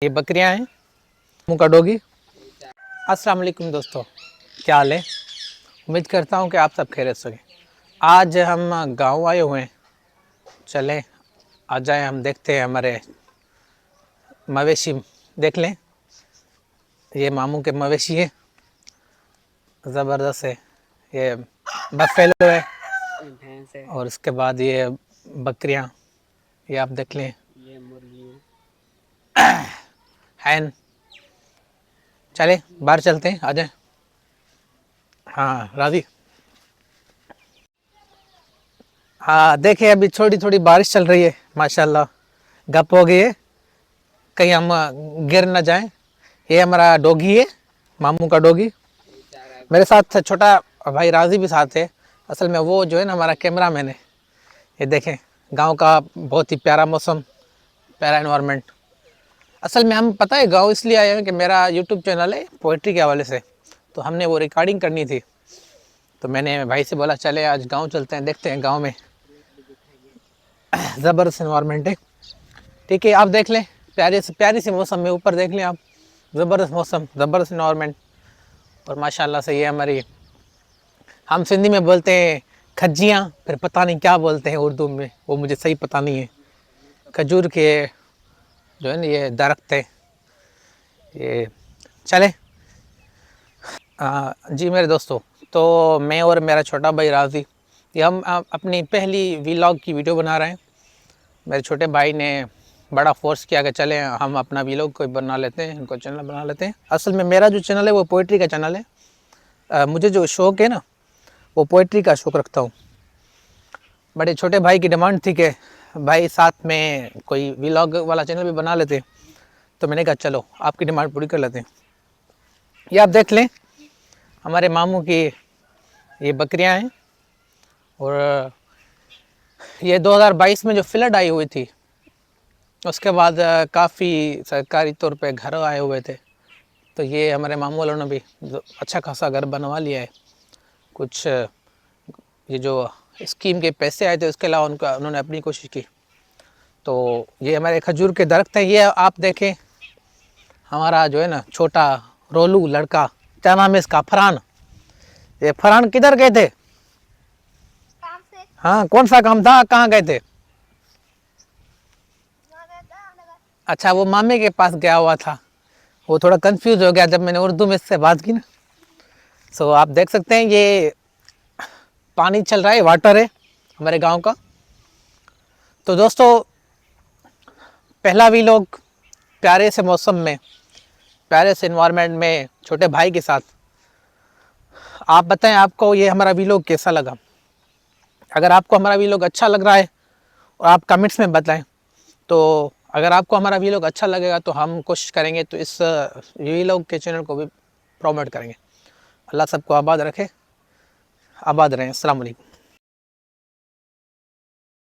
ये बकरियां हैं, मुँह का डोगी। अस्सलाम वालेकुम दोस्तों, क्या हाल है? उम्मीद करता हूँ कि आप सब खैरियत से होंगे। आज हम गांव आए हुए हैं, चलें आ जाएं हम देखते हैं हमारे मवेशी। देख लें, ये मामू के मवेशी है, ज़बरदस्त है। ये बफेलो है भैंस है, और उसके बाद ये बकरियां, ये आप देख लें, ये मुर्गी है। हैन। चले बाहर चलते हैं, आ जाएं। हाँ राजी। हाँ देखिए, अभी थोड़ी थोड़ी बारिश चल रही है, माशाल्लाह। गप हो गई है, कहीं हम गिर ना जाएं। ये हमारा डॉगी है, मामू का डॉगी। मेरे साथ छोटा भाई राजी भी साथ है। असल में वो जो है ना, हमारा कैमरा मैन है। ये देखें, गांव का बहुत ही प्यारा मौसम, प्यारा एनवायरनमेंट। असल में हम, पता है, गांव इसलिए आए हैं कि मेरा यूट्यूब चैनल है पोइट्री के हवाले से, तो हमने वो रिकॉर्डिंग करनी थी। तो मैंने भाई से बोला चले आज गांव चलते हैं, देखते हैं गांव में ज़बरदस्त इन्वायरमेंट है। ठीक है, आप देख लें, प्यारी सी मौसम में ऊपर देख लें आप, ज़बरदस्त मौसम, ज़बरदस्त इन्वायरमेंट। और माशाल्लाह से ये हमारी, हम सिंधी में बोलते हैं खज्जियाँ, फिर पता नहीं क्या बोलते हैं उर्दू में, वो मुझे सही पता नहीं है। खजूर के जो है ना ये दरख्त है ये। चले जी मेरे दोस्तों, तो मैं और मेरा छोटा भाई राजी, ये हम अपनी पहली वीलॉग की वीडियो बना रहे हैं। मेरे छोटे भाई ने बड़ा फोर्स किया कि चले हम अपना वीलॉग कोई बना लेते हैं, इनको चैनल बना लेते हैं। असल में मेरा जो चैनल है वो पोइट्री का चैनल है। मुझे जो शौक़ है ना, वो पोइट्री का शौक़ रखता हूँ। बड़े छोटे भाई की डिमांड थी कि भाई साथ में कोई वीलॉग वाला चैनल भी बना लेते, तो मैंने कहा चलो आपकी डिमांड पूरी कर लेते हैं। ये आप देख लें, हमारे मामू की ये बकरियां हैं। और ये 2022 में जो फ्लड आई हुई थी, उसके बाद काफ़ी सरकारी तौर पे घर आए हुए थे, तो ये हमारे मामू वालों ने भी अच्छा खासा घर बनवा लिया है। कुछ ये जो स्कीम के पैसे आए थे, उसके अलावा उन्होंने अपनी कोशिश की। तो ये हमारे खजूर के दरख्त हैं। ये आप देखें, हमारा जो है ना छोटा रोलू लड़का, क्या नाम है इसका, फरहान। ये फरहान किधर गए थे? काम से। हाँ, कौन सा काम था, कहाँ गए थे? अच्छा, वो मामे के पास गया हुआ था। वो थोड़ा कंफ्यूज हो गया जब मैंने उर्दू में इससे बात की ना। सो आप देख सकते हैं, ये पानी चल रहा है, वाटर है हमारे गांव का। तो दोस्तों, पहला वीलॉग प्यारे से मौसम में, प्यारे से इन्वायरमेंट में, छोटे भाई के साथ। आप बताएं आपको ये हमारा वीलॉग कैसा लगा। अगर आपको हमारा वीलॉग अच्छा लग रहा है और आप कमेंट्स में बताएं, तो अगर आपको हमारा वीलॉग अच्छा लगेगा तो हम कोशिश करेंगे तो इस वीलॉग के चैनल को भी प्रमोट करेंगे। अल्लाह सबको आबाद रखे, आबाद रहें। अस्सलाम वालेकुम।